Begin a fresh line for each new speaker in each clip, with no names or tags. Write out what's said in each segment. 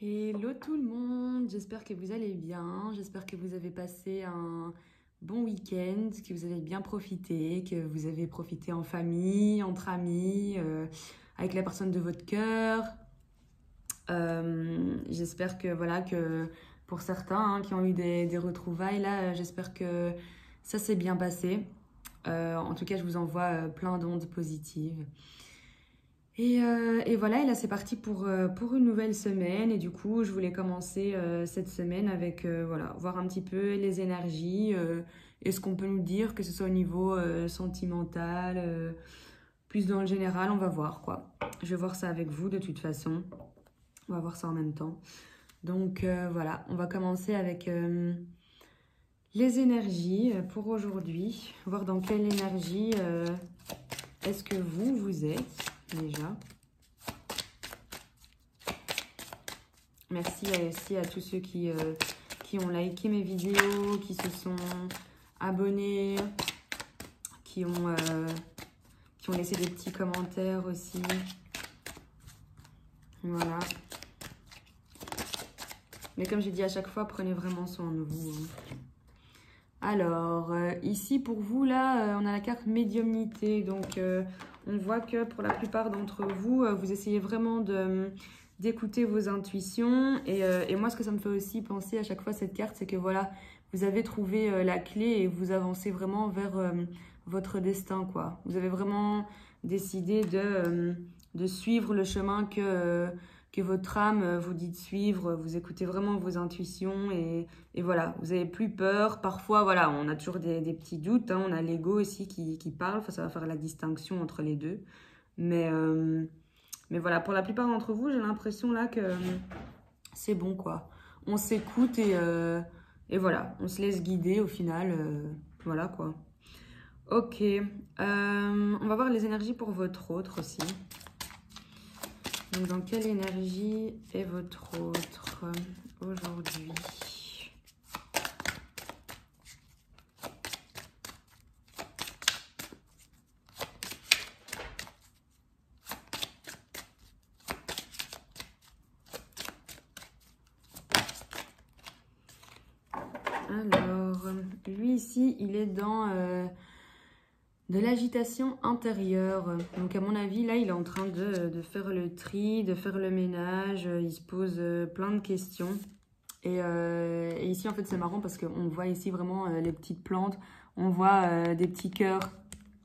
Hello tout le monde, j'espère que vous allez bien, j'espère que vous avez passé un bon week-end, que vous avez bien profité, que vous avez profité en famille, entre amis, avec la personne de votre cœur. J'espère que voilà que pour certains qui ont eu des retrouvailles là, j'espère que ça s'est bien passé. En tout cas, je vous envoie plein d'ondes positives. Et voilà, et là c'est parti pour une nouvelle semaine. Et du coup, je voulais commencer cette semaine avec, voilà, voir un petit peu les énergies et ce qu'on peut nous dire, que ce soit au niveau sentimental, plus dans le général, on va voir quoi. Je vais voir ça avec vous de toute façon. On va voir ça en même temps. Donc voilà, on va commencer avec les énergies pour aujourd'hui. Voir dans quelle énergie est-ce que vous êtes déjà. Merci aussi à tous ceux qui ont liké mes vidéos, qui se sont abonnés, qui ont laissé des petits commentaires aussi. Voilà. Mais comme j'ai dit à chaque fois, prenez vraiment soin de vous. Alors, ici pour vous, là, on a la carte médiumnité. Donc, on voit que pour la plupart d'entre vous, vous essayez vraiment d'écouter vos intuitions. Et moi, ce que ça me fait aussi penser à chaque fois cette carte, c'est que voilà, vous avez trouvé la clé et vous avancez vraiment vers votre destin, quoi. Vous avez vraiment décidé de suivre le chemin que votre âme vous dit de suivre. Vous écoutez vraiment vos intuitions et voilà, vous n'avez plus peur. Parfois, voilà, on a toujours des petits doutes. On a l'ego aussi qui parle. Enfin, ça va faire la distinction entre les deux. Mais voilà, pour la plupart d'entre vous, j'ai l'impression là que c'est bon, quoi. On s'écoute et voilà, on se laisse guider au final. Voilà, quoi. Ok. On va voir les énergies pour votre autre aussi. Donc, dans quelle énergie est votre autre aujourd'hui? Alors, lui ici, il est dans de l'agitation intérieure. Donc, à mon avis, là, il est en train de faire le tri, de faire le ménage. Il se pose plein de questions. Et ici, en fait, c'est marrant parce qu'on voit ici vraiment les petites plantes. On voit des petits cœurs.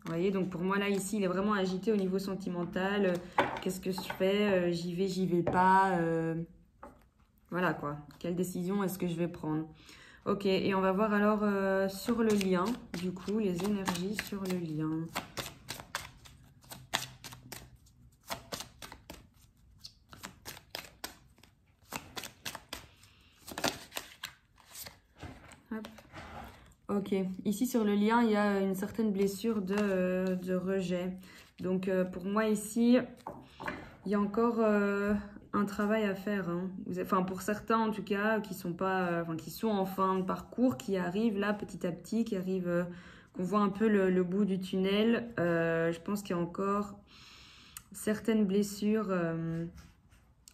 Vous voyez, donc pour moi, là, ici, il est vraiment agité au niveau sentimental. Qu'est-ce que je fais? J'y vais pas. Voilà, quoi. Quelle décision est-ce que je vais prendre? Ok, et on va voir alors sur le lien, du coup, les énergies sur le lien. Hop. Ok, ici sur le lien, il y a une certaine blessure de rejet. Donc pour moi ici, il y a encore un travail à faire. Enfin, pour certains en tout cas, qui sont pas, qui sont en fin de parcours, qui arrivent là petit à petit, qui arrivent, qu'on voit un peu le bout du tunnel. Je pense qu'il y a encore certaines blessures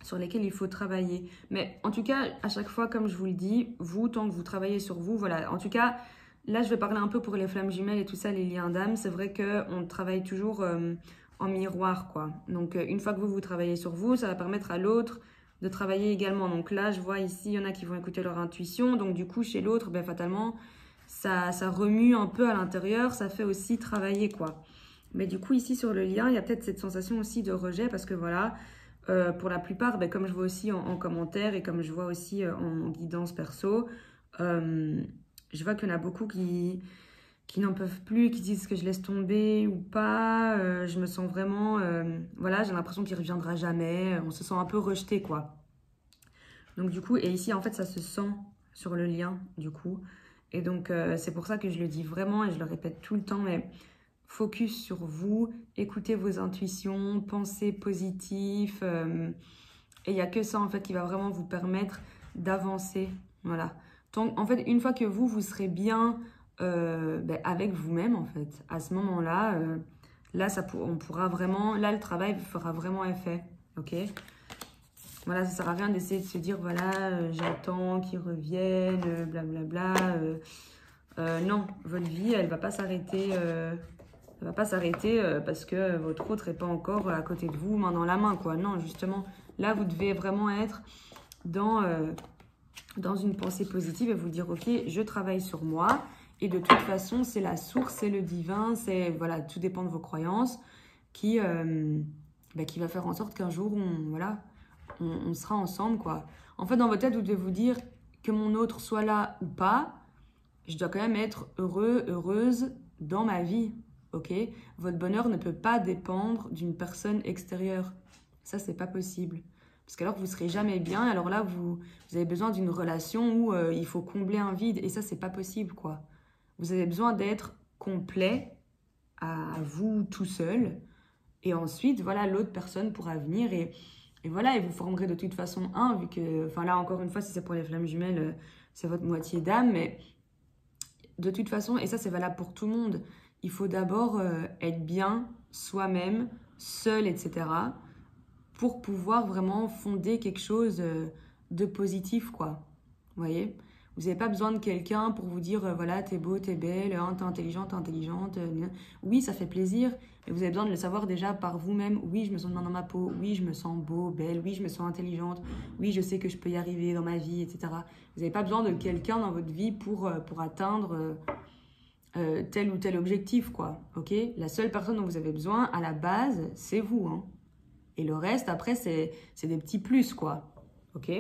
sur lesquelles il faut travailler. Mais en tout cas, à chaque fois, comme je vous le dis, vous, tant que vous travaillez sur vous, voilà. En tout cas, là, je vais parler un peu pour les flammes jumelles et tout ça, les liens d'âme. C'est vrai qu'on travaille toujours en miroir, quoi. Donc, une fois que vous travaillez sur vous, ça va permettre à l'autre de travailler également. Donc là, je vois ici, il y en a qui vont écouter leur intuition. Donc, du coup, chez l'autre, ben, fatalement, ça remue un peu à l'intérieur. Ça fait aussi travailler, quoi. Mais du coup, ici, sur le lien, il y a peut-être cette sensation aussi de rejet parce que, voilà, pour la plupart, ben, comme je vois aussi en commentaire et comme je vois aussi en guidance perso, je vois qu'il y en a beaucoup qui n'en peuvent plus, qui disent que je laisse tomber ou pas. Je me sens vraiment... voilà, j'ai l'impression qu'il ne reviendra jamais. On se sent un peu rejeté, quoi. Donc, du coup, et ici, en fait, ça se sent sur le lien, du coup. Et donc, c'est pour ça que je le dis vraiment et je le répète tout le temps, mais focus sur vous, écoutez vos intuitions, pensez positif. Et il n'y a que ça, en fait, qui va vraiment vous permettre d'avancer. Voilà. Donc, en fait, une fois que vous serez bien avec vous-même, en fait, à ce moment-là, là, on pourra vraiment... Là, le travail fera vraiment effet. OK? Voilà, ça sert à rien d'essayer de se dire, voilà, j'attends qu'ils reviennent, blablabla. Non, votre vie, elle va pas s'arrêter. Elle va pas s'arrêter parce que votre autre n'est pas encore à côté de vous, main dans la main, quoi. Non, justement, là, vous devez vraiment être dans une pensée positive et vous dire, ok, je travaille sur moi. Et de toute façon, c'est la source, c'est le divin, c'est, voilà, tout dépend de vos croyances qui va faire en sorte qu'un jour, on sera ensemble, quoi. En fait, dans votre tête, vous devez vous dire que mon autre soit là ou pas, je dois quand même être heureux, heureuse dans ma vie, ok? Votre bonheur ne peut pas dépendre d'une personne extérieure. Ça, c'est pas possible. Parce qu'alors, vous serez jamais bien. Alors là, vous avez besoin d'une relation où il faut combler un vide. Et ça, c'est pas possible, quoi. Vous avez besoin d'être complet à vous tout seul. Et ensuite, voilà, l'autre personne pourra venir et voilà, et vous formerez de toute façon un, vu que, enfin là, encore une fois, si c'est pour les flammes jumelles, c'est votre moitié d'âme, mais de toute façon, et ça, c'est valable pour tout le monde, il faut d'abord être bien soi-même, seul, etc., pour pouvoir vraiment fonder quelque chose de positif, quoi. Vous voyez? Vous n'avez pas besoin de quelqu'un pour vous dire, voilà, t'es beau, t'es belle, hein, t'es intelligente. Oui, ça fait plaisir, mais vous avez besoin de le savoir déjà par vous-même. Oui, je me sens bien dans ma peau. Oui, je me sens beau, belle. Oui, je me sens intelligente. Oui, je sais que je peux y arriver dans ma vie, etc. Vous n'avez pas besoin de quelqu'un dans votre vie pour atteindre tel ou tel objectif, quoi. Ok? La seule personne dont vous avez besoin, à la base, c'est vous, hein. Et le reste, après, c'est des petits plus, quoi. Ok?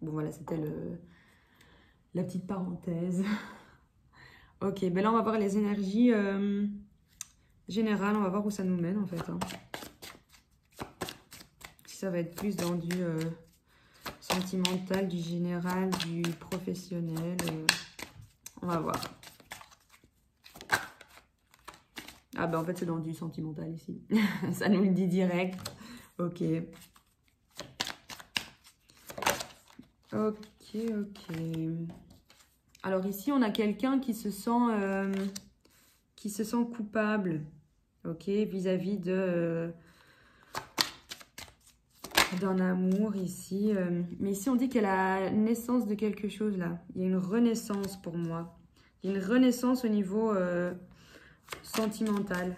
Bon, voilà, c'était la petite parenthèse. Ok, ben là, on va voir les énergies générales. On va voir où ça nous mène, en fait. Hein. Si ça va être plus dans du sentimental, du général, du professionnel. On va voir. Ah ben, en fait, c'est dans du sentimental, ici. Ça nous le dit direct. Ok. Ok. Alors ici, on a quelqu'un qui se sent coupable, ok, vis-à-vis d'un amour ici. Mais ici, on dit qu'elle a la naissance de quelque chose là. Il y a une renaissance pour moi. Il y a une renaissance au niveau sentimental.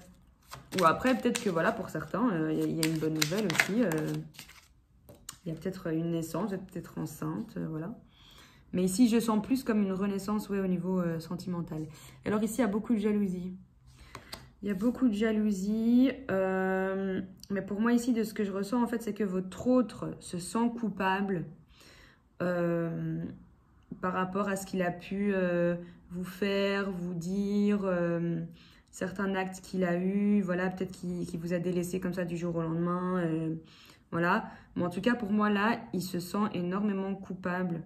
Ou après, peut-être que voilà, pour certains, il y a une bonne nouvelle aussi. Il y a peut-être une naissance, peut-être enceinte, voilà. Mais ici, je sens plus comme une renaissance, ouais, au niveau sentimental. Et alors ici, il y a beaucoup de jalousie. Il y a beaucoup de jalousie. Mais pour moi, ici, de ce que je ressens, en fait, c'est que votre autre se sent coupable par rapport à ce qu'il a pu vous faire, vous dire, certains actes qu'il a eus. Voilà, peut-être qu'il vous a délaissé comme ça du jour au lendemain. Voilà. Mais en tout cas, pour moi, là, il se sent énormément coupable.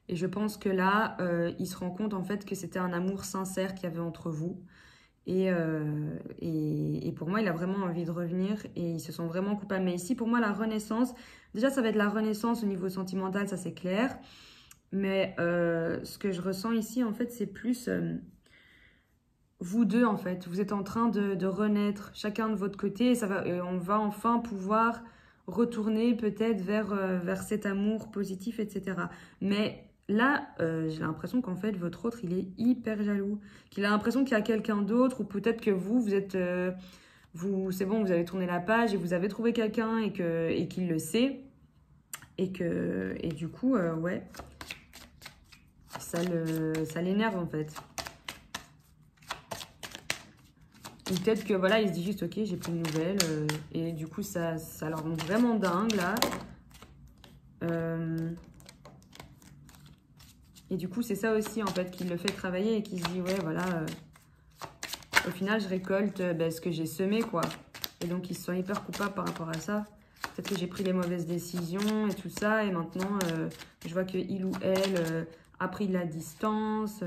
Et je pense que là, il se rend compte en fait que c'était un amour sincère qu'il y avait entre vous. Et pour moi, il a vraiment envie de revenir et il se sent vraiment coupable. Mais ici, pour moi, la renaissance, déjà, ça va être la renaissance au niveau sentimental, ça c'est clair. Mais ce que je ressens ici, en fait, c'est plus vous deux, en fait. Vous êtes en train de renaître, chacun de votre côté. Et on va enfin pouvoir retourner peut-être vers cet amour positif, etc. Mais là, j'ai l'impression qu'en fait, votre autre, il est hyper jaloux. Qu'il a l'impression qu'il y a quelqu'un d'autre, ou peut-être que vous êtes... c'est bon, vous avez tourné la page et vous avez trouvé quelqu'un et qu'il le sait. Et du coup, ouais, ça l'énerve en fait. Ou peut-être que voilà, il se dit juste, ok, j'ai plus de nouvelles. Et du coup, ça le rend vraiment dingue là. Et du coup, c'est ça aussi, en fait, qui le fait travailler et qui se dit, ouais, voilà, au final, je récolte ce que j'ai semé, quoi. Et donc, il se sent hyper coupable par rapport à ça. Peut-être que j'ai pris les mauvaises décisions et tout ça. Et maintenant, je vois qu'il ou elle a pris de la distance.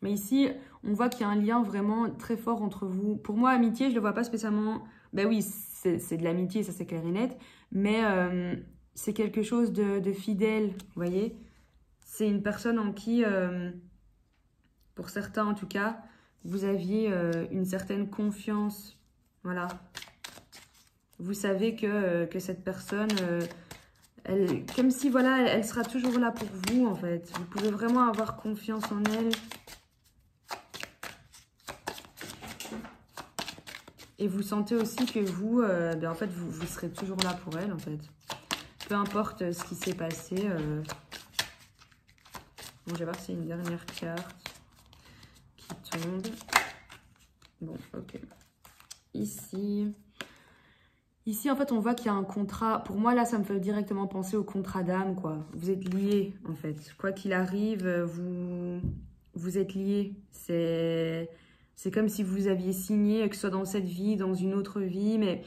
Mais ici, on voit qu'il y a un lien vraiment très fort entre vous. Pour moi, amitié, je ne le vois pas spécialement... Ben oui, c'est de l'amitié, ça c'est clair et net. Mais c'est quelque chose de fidèle, vous voyez. C'est une personne en qui, pour certains en tout cas, vous aviez une certaine confiance. Voilà. Vous savez que cette personne, comme si, voilà, elle sera toujours là pour vous, en fait. Vous pouvez vraiment avoir confiance en elle. Et vous sentez aussi que vous, en fait, vous serez toujours là pour elle, en fait. Peu importe ce qui s'est passé. Bon, je vais voir s'il y a une dernière carte qui tombe. Bon, ok. Ici, en fait, on voit qu'il y a un contrat. Pour moi, là, ça me fait directement penser au contrat d'âme, quoi. Vous êtes liés, en fait. Quoi qu'il arrive, vous êtes liés. C'est comme si vous aviez signé, que ce soit dans cette vie, dans une autre vie, mais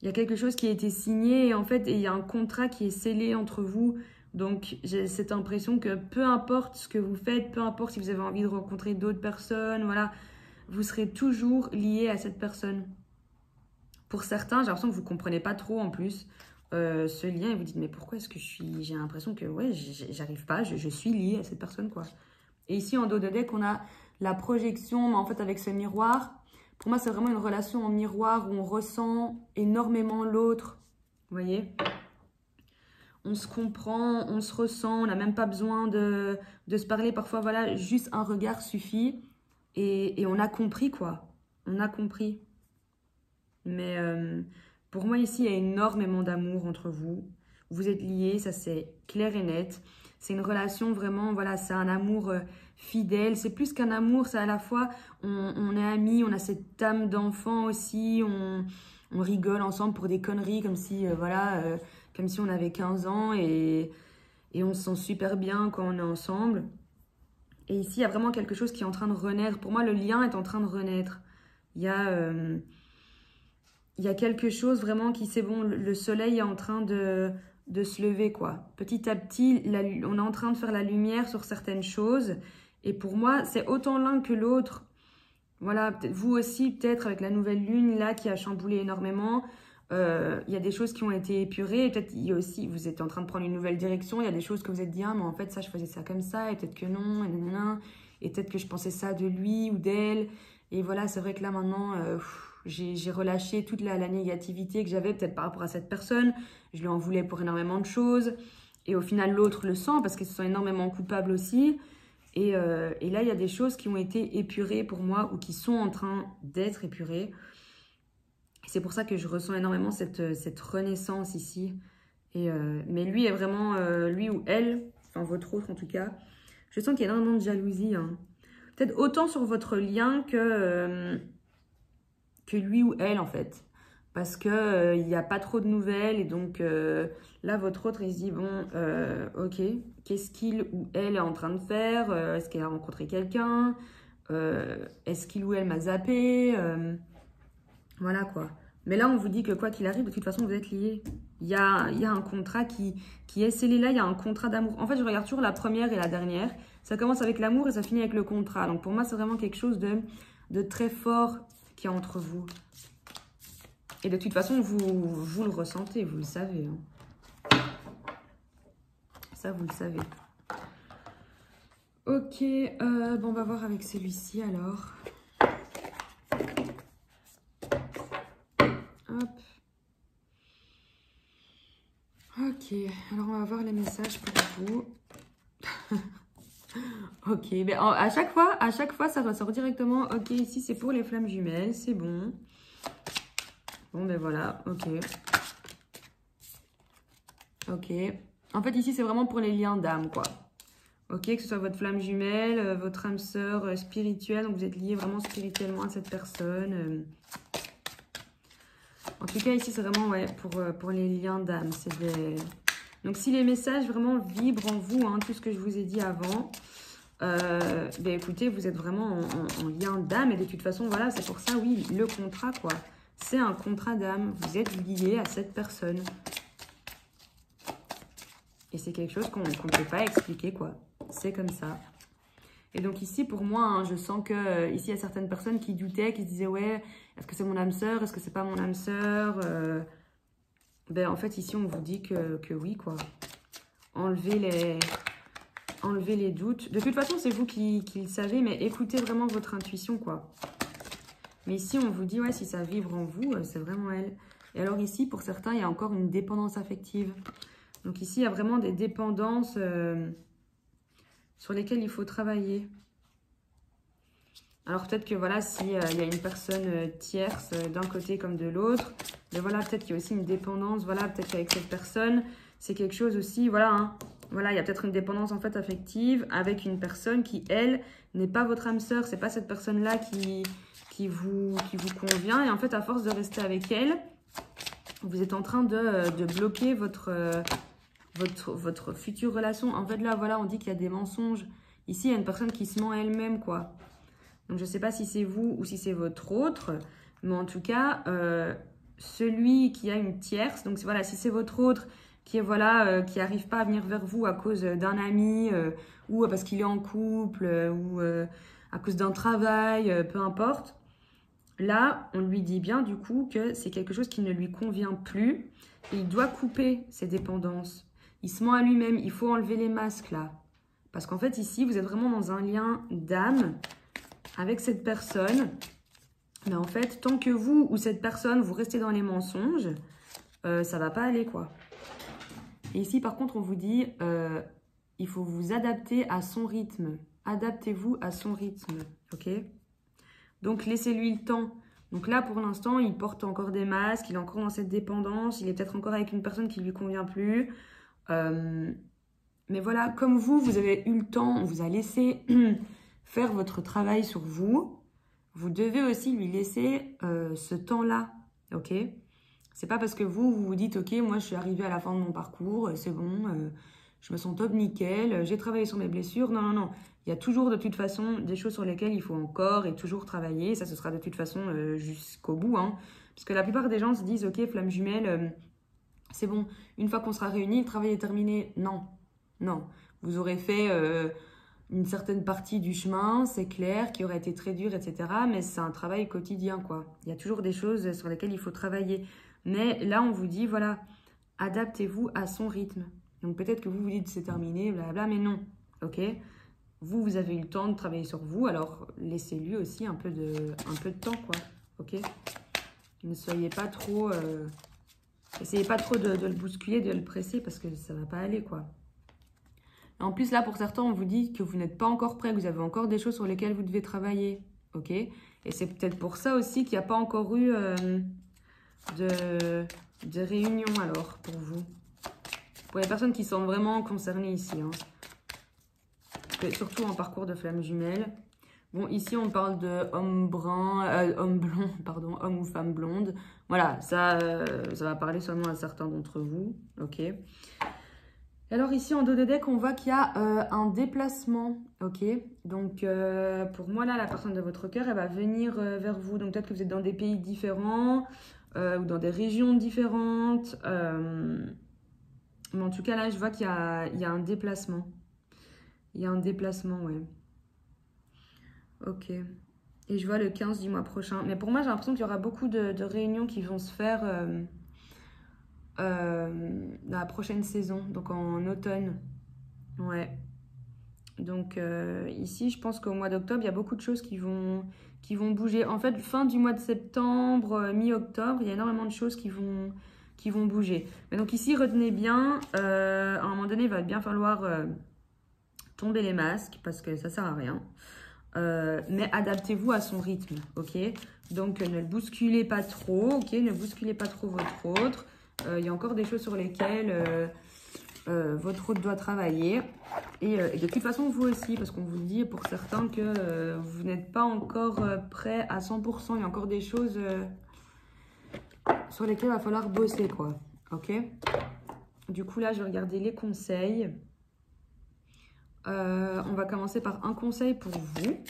il y a quelque chose qui a été signé, et en fait, il y a un contrat qui est scellé entre vous. Donc, j'ai cette impression que peu importe ce que vous faites, peu importe si vous avez envie de rencontrer d'autres personnes, voilà, vous serez toujours lié à cette personne. Pour certains, j'ai l'impression que vous ne comprenez pas trop en plus ce lien et vous dites mais pourquoi est-ce que j'ai l'impression que ouais, j'arrive pas, je suis liée à cette personne quoi. Et ici en dos de deck, on a la projection, mais en fait avec ce miroir, pour moi c'est vraiment une relation en miroir où on ressent énormément l'autre, vous voyez ? On se comprend, on se ressent, on n'a même pas besoin de se parler. Parfois, voilà, juste un regard suffit et on a compris, quoi. On a compris. Mais pour moi, ici, il y a énormément d'amour entre vous. Vous êtes liés, ça c'est clair et net. C'est une relation vraiment, voilà, c'est un amour fidèle. C'est plus qu'un amour, c'est à la fois, on est amis, on a cette âme d'enfant aussi, on rigole ensemble pour des conneries comme si, voilà... comme si on avait 15 ans et on se sent super bien quand on est ensemble. Et ici, il y a vraiment quelque chose qui est en train de renaître. Pour moi, le lien est en train de renaître. Il y a quelque chose vraiment qui, c'est bon, le soleil est en train de se lever, quoi. Petit à petit, on est en train de faire la lumière sur certaines choses. Et pour moi, c'est autant l'un que l'autre. Voilà, vous aussi, peut-être avec la nouvelle lune, là, qui a chamboulé énormément. Il y a des choses qui ont été épurées, peut-être il y a aussi, vous êtes en train de prendre une nouvelle direction, il y a des choses que vous êtes dit, ah, mais en fait ça je faisais ça comme ça, et peut-être que non, et peut-être que je pensais ça de lui ou d'elle, et voilà, c'est vrai que là maintenant, j'ai relâché toute la négativité que j'avais peut-être par rapport à cette personne, je lui en voulais pour énormément de choses, et au final l'autre le sent parce qu'ils se sent énormément coupables aussi, et là il y a des choses qui ont été épurées pour moi, ou qui sont en train d'être épurées. C'est pour ça que je ressens énormément cette renaissance ici. Mais lui est vraiment, lui ou elle, enfin votre autre en tout cas, je sens qu'il y a énormément de jalousie. Hein. Peut-être autant sur votre lien que lui ou elle en fait. Parce qu'il n'y a pas trop de nouvelles et donc là votre autre il se dit bon ok, qu'est-ce qu'il ou elle est en train de faire, est-ce qu'elle a rencontré quelqu'un, est-ce qu'il ou elle m'a zappé, voilà quoi. Mais là, on vous dit que quoi qu'il arrive, de toute façon, vous êtes liés. Il y a un contrat qui est scellé là, il y a un contrat d'amour. En fait, je regarde toujours la première et la dernière. Ça commence avec l'amour et ça finit avec le contrat. Donc pour moi, c'est vraiment quelque chose de très fort qui est entre vous. Et de toute façon, vous le ressentez, vous le savez. Hein. Ça, vous le savez. Ok, bon, on va voir avec celui-ci alors. Hop. Ok, alors on va voir les messages pour vous. Ok, mais à chaque fois, ça ressort directement. Ok, ici c'est pour les flammes jumelles, c'est bon. Bon, ben voilà, ok. Ok. En fait, ici c'est vraiment pour les liens d'âme, quoi. Ok, que ce soit votre flamme jumelle, votre âme sœur spirituelle, donc vous êtes lié vraiment spirituellement à cette personne. En tout cas, ici, c'est vraiment ouais, pour les liens d'âme. Donc, si les messages vraiment vibrent en vous, hein, tout ce que je vous ai dit avant, ben, écoutez, vous êtes vraiment en lien d'âme. Et de toute façon, voilà, c'est pour ça, oui, le contrat, quoi. C'est un contrat d'âme. Vous êtes lié à cette personne. Et c'est quelque chose qu'on ne peut pas expliquer, quoi. C'est comme ça. Et donc ici, pour moi, hein, je sens que ici il y a certaines personnes qui doutaient, qui se disaient, ouais, est-ce que c'est mon âme sœur, est-ce que c'est pas mon âme sœur Ben en fait, ici, on vous dit que oui, quoi. Enlevez les doutes. De toute façon, c'est vous qui le savez, mais écoutez vraiment votre intuition, quoi. Mais ici, on vous dit, ouais, si ça vibre en vous, c'est vraiment elle. Et alors ici, pour certains, il y a encore une dépendance affective. Donc ici, il y a vraiment des dépendances sur lesquelles il faut travailler. Alors peut-être que voilà, s'il y a une personne tierce d'un côté comme de l'autre, mais voilà, peut-être qu'il y a aussi une dépendance, voilà, peut-être qu'avec cette personne, c'est quelque chose aussi, voilà, hein, voilà, il y a peut-être une dépendance en fait affective avec une personne qui, elle, n'est pas votre âme sœur, c'est pas cette personne-là qui vous convient, et en fait, à force de rester avec elle, vous êtes en train de bloquer votre future relation. En fait, là, voilà, on dit qu'il y a des mensonges. Ici, il y a une personne qui se ment à elle-même, quoi. Donc, je ne sais pas si c'est vous ou si c'est votre autre. Mais en tout cas, celui qui a une tierce, donc voilà, si c'est votre autre qui est voilà, qui n'arrive pas à venir vers vous à cause d'un ami ou parce qu'il est en couple ou à cause d'un travail, peu importe. Là, on lui dit bien du coup que c'est quelque chose qui ne lui convient plus. Et il doit couper ses dépendances. Il se ment à lui-même. Il faut enlever les masques là. Parce qu'en fait, ici, vous êtes vraiment dans un lien d'âme avec cette personne. Mais en fait, tant que vous ou cette personne, vous restez dans les mensonges, ça va pas aller quoi. Et ici, par contre, on vous dit, il faut vous adapter à son rythme. Adaptez-vous à son rythme, ok ? Donc, laissez-lui le temps. Donc là, pour l'instant, il porte encore des masques, il est encore dans cette dépendance, il est peut-être encore avec une personne qui ne lui convient plus. Mais voilà, comme vous avez eu le temps, on vous a laissé faire votre travail sur vous, vous devez aussi lui laisser ce temps-là, ok ? C'est pas parce que vous dites, ok, moi je suis arrivée à la fin de mon parcours, c'est bon, je me sens top nickel, j'ai travaillé sur mes blessures. Non, non, non. Il y a toujours de toute façon des choses sur lesquelles il faut encore et toujours travailler. Ça, ce sera de toute façon jusqu'au bout. Hein. Parce que la plupart des gens se disent, ok, flamme jumelle, c'est bon, une fois qu'on sera réunis, le travail est terminé. Non, non. Vous aurez fait une certaine partie du chemin, c'est clair, qui aurait été très dur, etc. Mais c'est un travail quotidien, quoi. Il y a toujours des choses sur lesquelles il faut travailler. Mais là, on vous dit, voilà, adaptez-vous à son rythme. Donc peut-être que vous vous dites c'est terminé, blablabla, mais non, ok ? Vous avez eu le temps de travailler sur vous, alors laissez-lui aussi un peu de temps, quoi, ok ? Ne soyez pas trop... essayez pas trop de le bousculer, de le presser, parce que ça va pas aller, quoi. En plus, là, pour certains, on vous dit que vous n'êtes pas encore prêt, que vous avez encore des choses sur lesquelles vous devez travailler, ok ? Et c'est peut-être pour ça aussi qu'il n'y a pas encore eu de réunion, alors, pour vous. Pour les personnes qui sont vraiment concernées ici, hein. Surtout en parcours de flamme jumelle. Bon, ici, on parle de homme brun, homme blond, pardon, homme ou femme blonde. Voilà, ça va parler seulement à certains d'entre vous, ok. Alors ici, en dos de deck, on voit qu'il y a un déplacement, ok. Donc, pour moi, là, la personne de votre cœur, elle va venir vers vous. Donc, peut-être que vous êtes dans des pays différents ou dans des régions différentes. Mais en tout cas, là, je vois qu'il y a un déplacement. Il y a un déplacement, ouais. Ok. Et je vois le 15 du mois prochain. Mais pour moi, j'ai l'impression qu'il y aura beaucoup de réunions qui vont se faire dans la prochaine saison, donc en automne. Ouais. Donc ici, je pense qu'au mois d'octobre, il y a beaucoup de choses qui vont bouger. En fait, fin du mois de septembre, mi-octobre, il y a énormément de choses qui vont bouger. Mais donc ici, retenez bien, à un moment donné, il va bien falloir tomber les masques parce que ça sert à rien. Mais adaptez-vous à son rythme, ok? Donc ne le bousculez pas trop, ok? Ne bousculez pas trop votre autre. Il y a encore des choses sur lesquelles votre autre doit travailler. Et de toute façon, vous aussi, parce qu'on vous dit pour certains que vous n'êtes pas encore prêt à 100%. Il y a encore des choses sur lesquelles il va falloir bosser, quoi, ok? Du coup, là, je vais regarder les conseils. On va commencer par un conseil pour vous.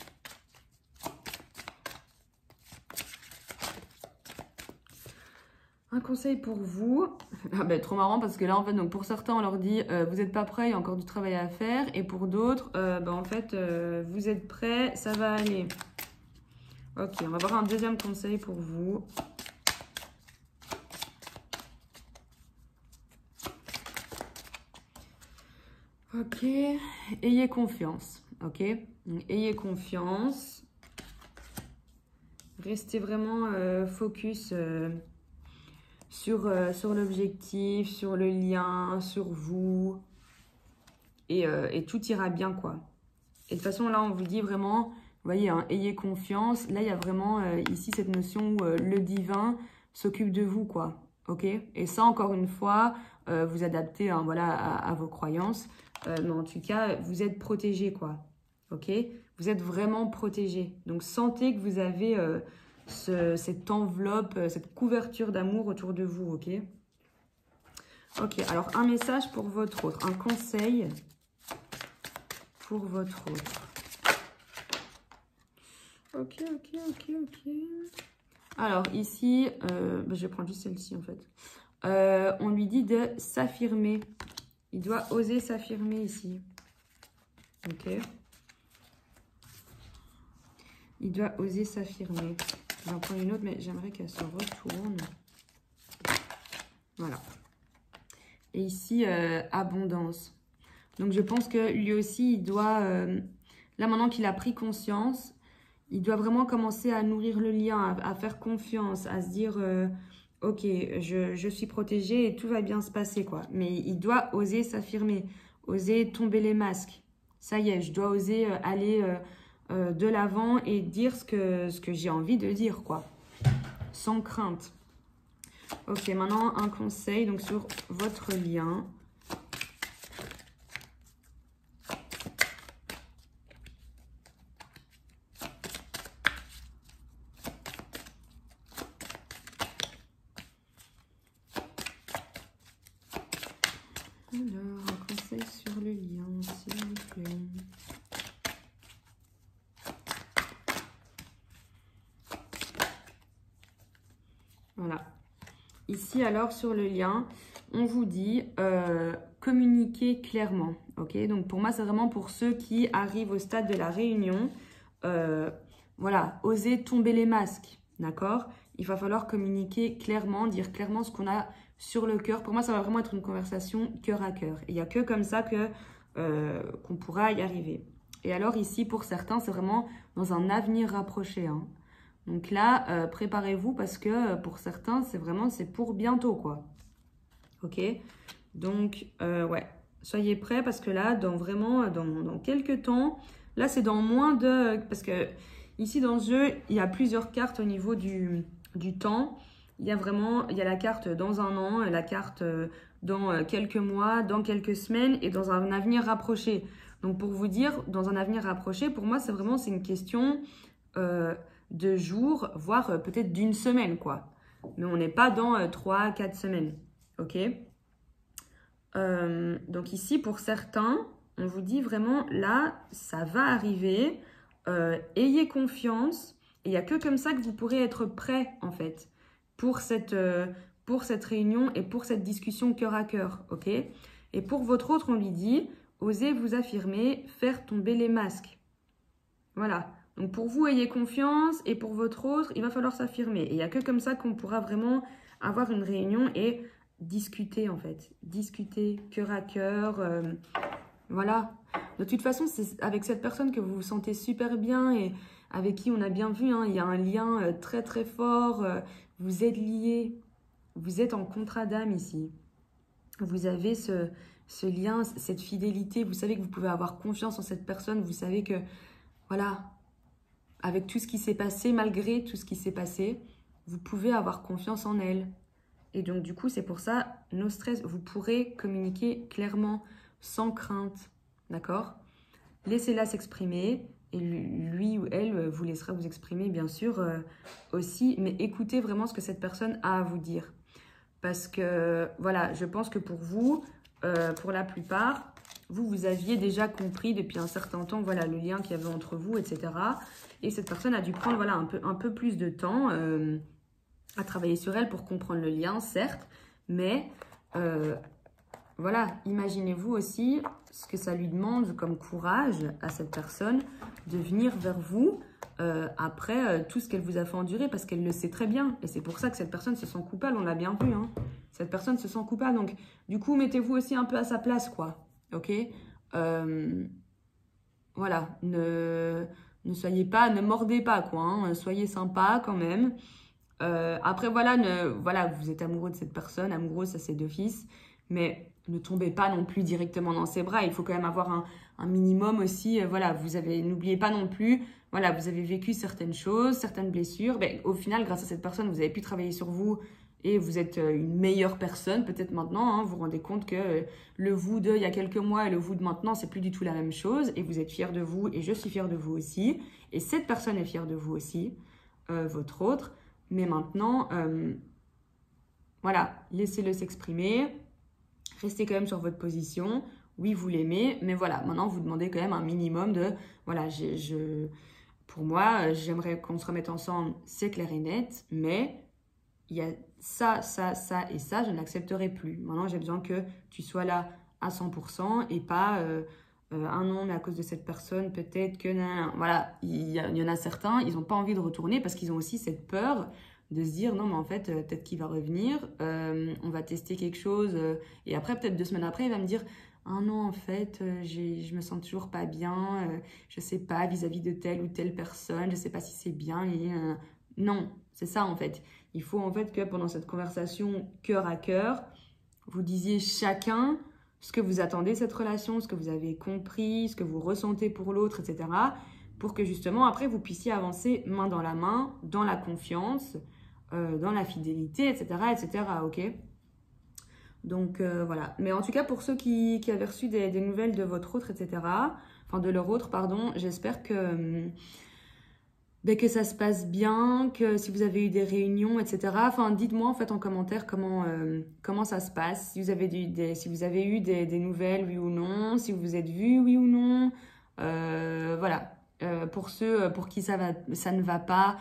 Un conseil pour vous. Ah ben, trop marrant parce que là, en fait, donc pour certains, on leur dit vous n'êtes pas prêts, il y a encore du travail à faire. Et pour d'autres, en fait, vous êtes prêts, ça va aller. Ok, on va voir un deuxième conseil pour vous. Ok, ayez confiance, ok? Donc, ayez confiance. Restez vraiment focus sur l'objectif, sur le lien, sur vous. Et tout ira bien, quoi. Et de toute façon, là, on vous dit vraiment, vous voyez, hein, ayez confiance. Là, il y a vraiment ici cette notion où le divin s'occupe de vous, quoi. Ok? Et ça, encore une fois, vous adaptez hein, voilà, à vos croyances. Mais en tout cas, vous êtes protégé, quoi. Ok? Vous êtes vraiment protégé. Donc, sentez que vous avez cette enveloppe, cette couverture d'amour autour de vous, ok? Ok, alors un message pour votre autre, un conseil pour votre autre. Ok. Alors ici, je vais prendre juste celle-ci en fait. On lui dit de s'affirmer. Il doit oser s'affirmer ici. Ok. Il doit oser s'affirmer. Je vais en prendre une autre, mais j'aimerais qu'elle se retourne. Voilà. Et ici, abondance. Donc, je pense que lui aussi, il doit... là, maintenant qu'il a pris conscience, il doit vraiment commencer à nourrir le lien, à faire confiance, à se dire... ok, je suis protégée et tout va bien se passer, quoi. Mais il doit oser s'affirmer, oser tomber les masques. Ça y est, je dois oser aller de l'avant et dire ce que j'ai envie de dire, quoi. Sans crainte. Ok, maintenant un conseil donc sur votre lien. Alors, un conseil sur le lien, s'il vous plaît. Voilà. Ici, alors, sur le lien, on vous dit communiquer clairement. Ok, donc pour moi, c'est vraiment pour ceux qui arrivent au stade de la réunion. Voilà, oser tomber les masques. D'accord? Il va falloir communiquer clairement, dire clairement ce qu'on a sur le cœur. Pour moi, ça va vraiment être une conversation cœur à cœur. Il n'y a que comme ça qu'on pourra y arriver. Et alors ici, pour certains, c'est vraiment dans un avenir rapproché. Hein. Donc là, préparez-vous parce que pour certains, c'est pour bientôt, quoi. Ok? Donc, ouais, soyez prêts parce que là, dans quelques temps, là, c'est dans moins de... Parce que ici, dans ce jeu, il y a plusieurs cartes au niveau du temps. Il y a la carte dans un an, la carte dans quelques mois, dans quelques semaines et dans un avenir rapproché. Donc, pour vous dire, dans un avenir rapproché, pour moi, c'est une question de jours, voire peut-être d'une semaine, quoi. Mais on n'est pas dans 3-4 semaines, ok? Donc ici, pour certains, on vous dit vraiment, là, ça va arriver, ayez confiance, et il n'y a que comme ça que vous pourrez être prêt, en fait, pour cette réunion et pour cette discussion cœur à cœur, ok? Et pour votre autre, on lui dit, osez vous affirmer, faire tomber les masques. Voilà. Donc pour vous, ayez confiance, et pour votre autre, il va falloir s'affirmer. Et il n'y a que comme ça qu'on pourra vraiment avoir une réunion et discuter, en fait. Discuter, cœur à cœur, voilà. De toute façon, c'est avec cette personne que vous vous sentez super bien et avec qui on a bien vu, hein, il y a un lien très très fort, vous êtes liés, vous êtes en contrat d'âme ici. Vous avez ce lien, cette fidélité, vous savez que vous pouvez avoir confiance en cette personne, vous savez que, voilà, avec tout ce qui s'est passé, malgré tout ce qui s'est passé, vous pouvez avoir confiance en elle. Et donc, du coup, c'est pour ça, no stress, vous pourrez communiquer clairement, sans crainte, d'accord? Laissez-la s'exprimer et lui ou elle vous laissera vous exprimer, bien sûr, aussi. Mais écoutez vraiment ce que cette personne a à vous dire. Parce que, voilà, je pense que pour vous, pour la plupart, vous aviez déjà compris depuis un certain temps, voilà, le lien qu'il y avait entre vous, etc. Et cette personne a dû prendre, voilà, un peu plus de temps à travailler sur elle pour comprendre le lien, certes, mais voilà, imaginez-vous aussi ce que ça lui demande comme courage à cette personne de venir vers vous après tout ce qu'elle vous a fait endurer, parce qu'elle le sait très bien. Et c'est pour ça que cette personne se sent coupable, on l'a bien vu. Hein. Cette personne se sent coupable, donc du coup, mettez-vous aussi un peu à sa place, quoi. Ok, voilà, ne soyez pas, ne mordez pas, quoi. Hein. Soyez sympa quand même. Après, voilà, vous êtes amoureux de cette personne, amoureux, ça c'est d'office, mais ne tombez pas non plus directement dans ses bras. Il faut quand même avoir un minimum aussi. Voilà, n'oubliez pas non plus, voilà, vous avez vécu certaines choses, certaines blessures. Ben, au final, grâce à cette personne, vous avez pu travailler sur vous et vous êtes une meilleure personne. Peut-être maintenant, hein, vous vous rendez compte que le vous de il y a quelques mois et le vous de maintenant, c'est plus du tout la même chose. Et vous êtes fier de vous et je suis fière de vous aussi. Et cette personne est fière de vous aussi, votre autre. Mais maintenant, voilà, laissez-le s'exprimer. Restez quand même sur votre position. Oui, vous l'aimez, mais voilà, maintenant vous demandez quand même un minimum de, voilà, pour moi, j'aimerais qu'on se remette ensemble, c'est clair et net, mais il y a ça, ça, ça et ça, je n'accepterai plus. Maintenant, j'ai besoin que tu sois là à 100% et pas un non, mais à cause de cette personne, peut-être que, voilà, il y en a certains, ils n'ont pas envie de retourner parce qu'ils ont aussi cette peur de se dire non mais en fait peut-être qu'il va revenir, on va tester quelque chose et après peut-être 2 semaines après il va me dire ah non en fait je me sens toujours pas bien, je sais pas vis-à-vis de telle ou telle personne, je sais pas si c'est bien et non, c'est ça en fait. Il faut en fait que pendant cette conversation cœur à cœur, vous disiez chacun ce que vous attendez de cette relation, ce que vous avez compris, ce que vous ressentez pour l'autre, etc. Pour que justement après vous puissiez avancer main dans la main, dans la confiance, dans la fidélité, etc., etc., ok? Donc voilà. Mais en tout cas, pour ceux qui avaient reçu des nouvelles de votre autre, etc., enfin de leur autre, pardon, j'espère que ça se passe bien, que si vous avez eu des réunions, etc., enfin dites-moi en fait en commentaire comment ça se passe, si vous avez si vous avez eu des nouvelles, oui ou non, si vous vous êtes vus, oui ou non, voilà. Pour ceux pour qui ça ne va pas,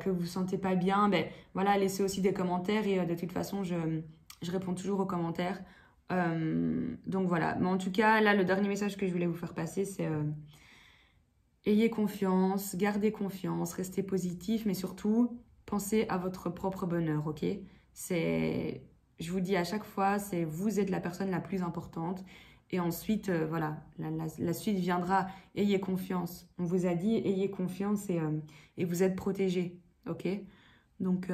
que vous vous sentez pas bien, ben voilà, laissez aussi des commentaires et de toute façon je réponds toujours aux commentaires. Donc voilà. Mais en tout cas, là le dernier message que je voulais vous faire passer, c'est ayez confiance, gardez confiance, restez positif, mais surtout pensez à votre propre bonheur, ok? Je vous dis à chaque fois, vous êtes la personne la plus importante. Et ensuite, voilà, la suite viendra. Ayez confiance. On vous a dit, ayez confiance et vous êtes protégés. Ok? Donc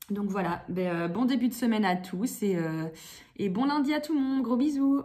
voilà. Bon début de semaine à tous et bon lundi à tout le monde. Gros bisous.